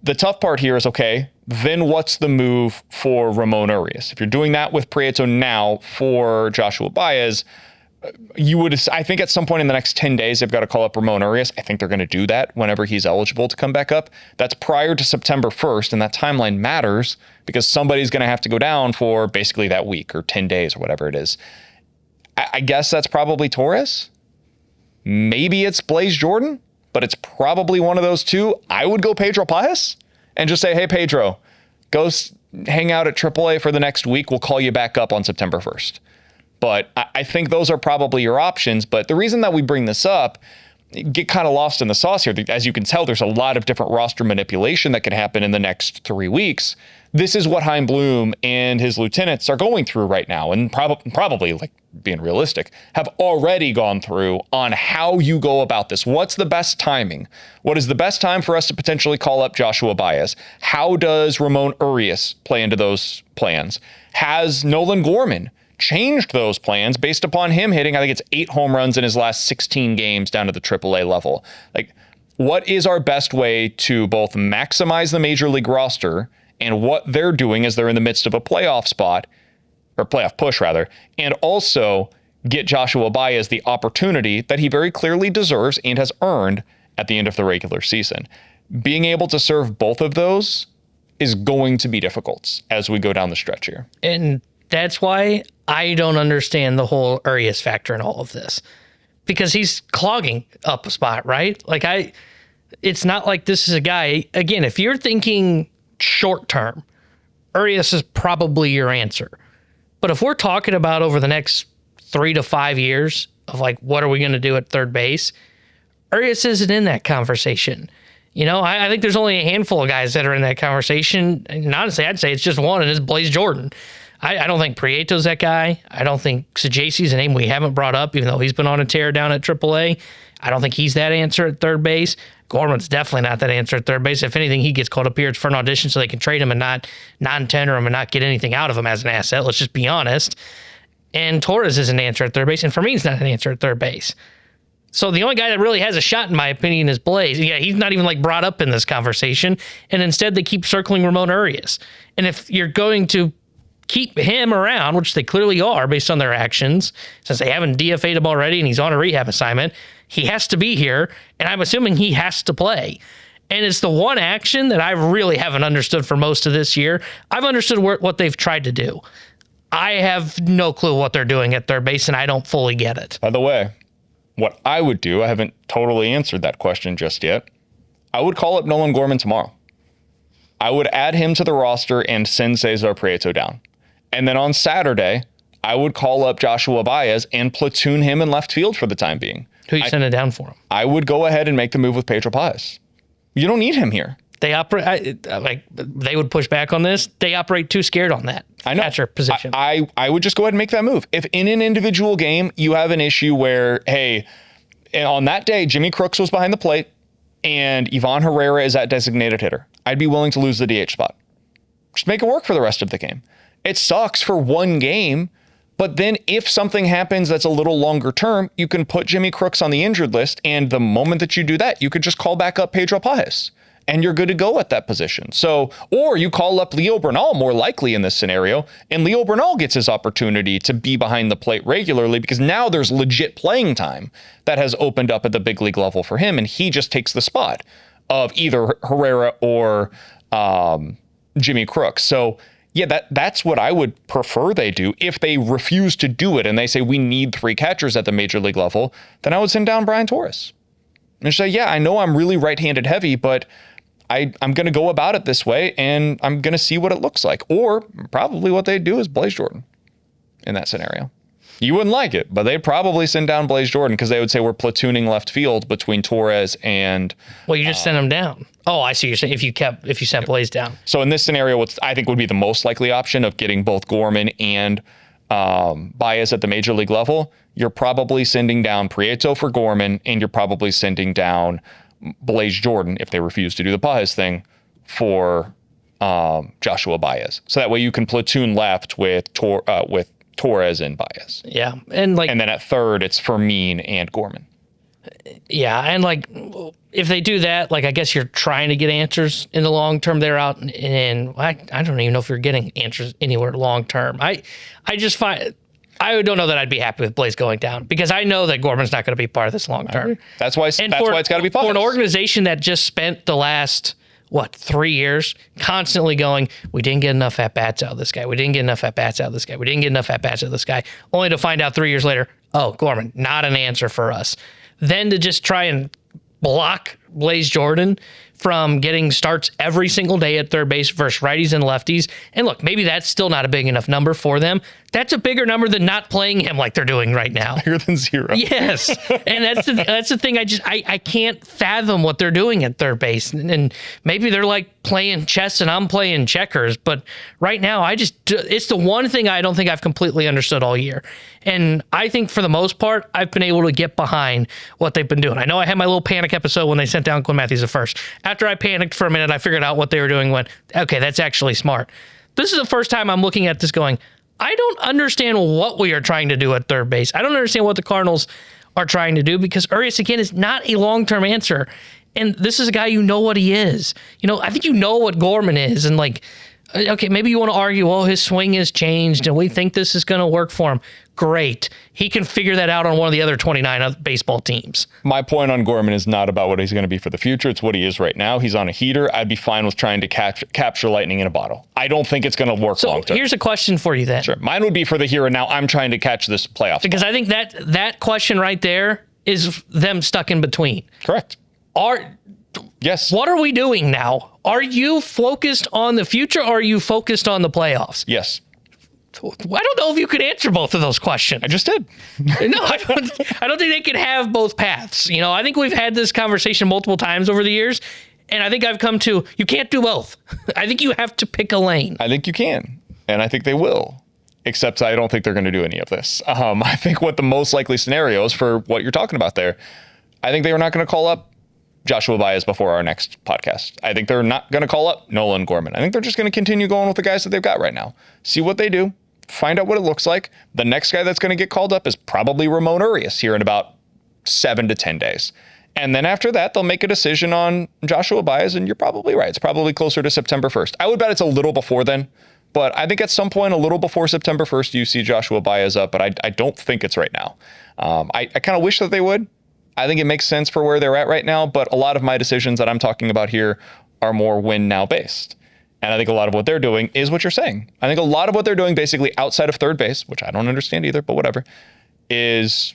The tough part here is, okay, then what's the move for Ramon Urias? If you're doing that with Prieto now for Joshua Baez, I think at some point in the next 10 days, they've got to call up Ramon Urias. I think they're going to do that whenever he's eligible to come back up. That's prior to September 1st, and that timeline matters because somebody's going to have to go down for basically that week or 10 days or whatever it is. I guess that's probably Torres. Maybe it's Blaze Jordan, but it's probably one of those two. I would go Pedro Paez and just say, hey, Pedro, go hang out at AAA for the next week. We'll call you back up on September 1st. But I think those are probably your options. But the reason that we bring this up, get kind of lost in the sauce here. As you can tell, there's a lot of different roster manipulation that could happen in the next 3 weeks. This is what Chaim Bloom and his lieutenants are going through right now, and probably, being realistic, have already gone through on how you go about this. What's the best timing? What is the best time for us to potentially call up Joshua Baez? How does Ramon Urias play into those plans? Has Nolan Gorman changed those plans based upon him hitting, I think it's 8 home runs in his last 16 games down to the AAA level? What is our best way to both maximize the major league roster and what they're doing as they're in the midst of a playoff spot, or playoff push rather, and also get Joshua Baez the opportunity that he very clearly deserves and has earned at the end of the regular season. Being able to serve both of those is going to be difficult as we go down the stretch here. And that's why I don't understand the whole Urias factor in all of this, because he's clogging up a spot, right? Like it's not like this is a guy, again, if you're thinking short term, Urias is probably your answer. But if we're talking about over the next 3 to 5 years of like, what are we going to do at third base? Urias isn't in that conversation. You know, I think there's only a handful of guys that are in that conversation. And honestly, I'd say it's just one, and it's Blaze Jordan. I don't think Prieto's that guy. I don't think Sajaci's a name we haven't brought up, even though he's been on a tear down at AAA. I don't think he's that answer at third base. Gorman's definitely not that answer at third base. If anything, he gets called up here for an audition so they can trade him and not non-tender him and not get anything out of him as an asset. Let's just be honest. And Torres is an answer at third base, and for me, he's not an answer at third base. So the only guy that really has a shot, in my opinion, is Blaze. Yeah, he's not even like brought up in this conversation, and instead they keep circling Ramon Urias. And if you're going to keep him around, which they clearly are based on their actions, since they haven't DFA'd him already and he's on a rehab assignment, he has to be here, and I'm assuming he has to play. And it's the one action that I really haven't understood for most of this year. I've understood what they've tried to do. I have no clue what they're doing at third base, and I don't fully get it. By the way, what I would do, I haven't totally answered that question just yet. I would call up Nolan Gorman tomorrow. I would add him to the roster and send Cesar Prieto down. And then on Saturday, I would call up Joshua Baez and platoon him in left field for the time being. Who you sending down for him? I would go ahead and make the move with Pedro Baez. You don't need him here. They operate like they would push back on this. They operate too scared on that catcher position. I would just go ahead and make that move. If in an individual game you have an issue where, hey, on that day Jimmy Crooks was behind the plate and Iván Herrera is that designated hitter, I'd be willing to lose the DH spot. Just make it work for the rest of the game. It sucks for one game, but then if something happens that's a little longer term, you can put Jimmy Crooks on the injured list, and the moment that you do that, you could just call back up Pedro Baez, and you're good to go at that position. So, or you call up Leo Bernal, more likely in this scenario, and Leo Bernal gets his opportunity to be behind the plate regularly because now there's legit playing time that has opened up at the big league level for him, and he just takes the spot of either Herrera or Jimmy Crooks. So, yeah, that's what I would prefer they do. If they refuse to do it and they say we need 3 catchers at the major league level, then I would send down Brian Torres and say, yeah, I know I'm really right-handed heavy, but I'm going to go about it this way and I'm going to see what it looks like. Or probably what they'd do is Blaze Jordan in that scenario. You wouldn't like it, but they'd probably send down Blaze Jordan because they would say we're platooning left field between Torres and... Well, you just sent him down. Oh, I see. You're saying if you sent Blaze down. So in this scenario, what I think would be the most likely option of getting both Gorman and Baez at the major league level, you're probably sending down Prieto for Gorman, and you're probably sending down Blaze Jordan, if they refuse to do the Baez thing, for Joshua Baez. So that way you can platoon left with Torres and Baez. Yeah. And then at third, it's Fermin and Gorman. Yeah. And like, if they do that, like, I guess you're trying to get answers in the long term. They're out, and I don't even know if you're getting answers anywhere long term. I just find, I don't know that I'd be happy with Blaze going down because I know that Gorman's not going to be part of this long term. That's why it's got to be Baez. For an organization that just spent the last 3 years constantly going, we didn't get enough at-bats out of this guy. We didn't get enough at-bats out of this guy. We didn't get enough at-bats out of this guy. Only to find out 3 years later, oh, Gorman, not an answer for us. Then to just try and block Blaze Jordan from getting starts every single day at third base versus righties and lefties. And look, maybe that's still not a big enough number for them. That's a bigger number than not playing him like they're doing right now. Bigger than 0. Yes. And that's the thing. I can't fathom what they're doing at third base. And maybe they're like playing chess and I'm playing checkers. But right now, it's the one thing I don't think I've completely understood all year. And I think for the most part, I've been able to get behind what they've been doing. I know I had my little panic episode when they sent down Quinn Matthews at first. After I panicked for a minute, I figured out what they were doing, went, okay, that's actually smart. This is the first time I'm looking at this going, I don't understand what we are trying to do at third base. I don't understand what the Cardinals are trying to do because Urias, again, is not a long-term answer. And this is a guy, you know what he is. I think you know what Gorman is. And okay, maybe you want to argue, well, his swing has changed and we think this is going to work for him. Great. He can figure that out on one of the other 29 baseball teams. My point on Gorman is not about what he's going to be for the future. It's what he is right now. He's on a heater. I'd be fine with trying to capture lightning in a bottle. I don't think it's going to work long term. Here's a question for you then. Sure. Mine would be for the here and now. I'm trying to catch this playoff because spot. I think that question right there is them stuck in between. Correct. Yes. What are we doing now? Are you focused on the future or are you focused on the playoffs? Yes. I don't know if you could answer both of those questions. I just did. No, I don't think they can have both paths. I think we've had this conversation multiple times over the years, and I think I've come to, you can't do both. I think you have to pick a lane. I think you can, and I think they will, except I don't think they're going to do any of this. I think what the most likely scenario is for what you're talking about there, I think they are not going to call up Joshua Baez before our next podcast. I think they're not going to call up Nolan Gorman. I think they're just going to continue going with the guys that they've got right now. See what they do. Find out what it looks like. The next guy that's going to get called up is probably Ramon Urias here in about 7 to 10 days. And then after that, they'll make a decision on Joshua Baez, and you're probably right. It's probably closer to September 1st. I would bet it's a little before then, but I think at some point a little before September 1st, you see Joshua Baez up, but I don't think it's right now. I kind of wish that they would. I think it makes sense for where they're at right now, but a lot of my decisions that I'm talking about here are more win now based. And I think a lot of what they're doing is what you're saying. I think a lot of what they're doing basically outside of third base, which I don't understand either, but whatever, is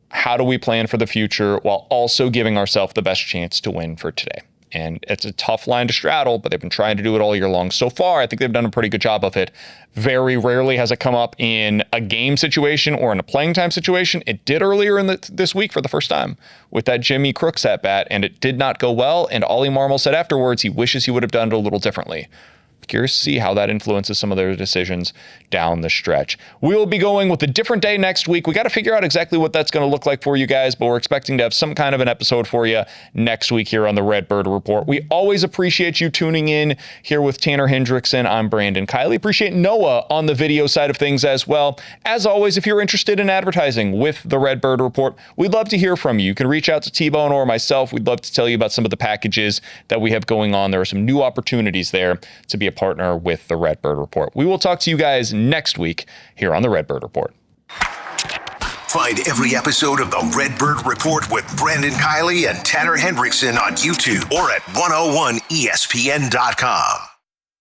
how do we plan for the future while also giving ourselves the best chance to win for today? And it's a tough line to straddle, but they've been trying to do it all year long. So far, I think they've done a pretty good job of it. Very rarely has it come up in a game situation or in a playing time situation. It did earlier in this week for the first time with that Jimmy Crooks at bat, and it did not go well. And Ollie Marmol said afterwards he wishes he would have done it a little differently. Curious to see how that influences some of their decisions down the stretch. We will be going with a different day next week. We got to figure out exactly what that's going to look like for you guys, but we're expecting to have some kind of an episode for you next week here on the Redbird Report. We always appreciate you tuning in here with Tanner Hendrickson. I'm Brandon Kiley. Appreciate Noah on the video side of things as well. As always, if you're interested in advertising with the Redbird Report, we'd love to hear from you. You can reach out to T-Bone or myself. We'd love to tell you about some of the packages that we have going on. There are some new opportunities there to be a partner with the Redbird Report. We will talk to you guys next week here on the Redbird Report. Find every episode of the Redbird Report with Brandon Kiley and Tanner Hendrickson on YouTube or at 101ESPN.com.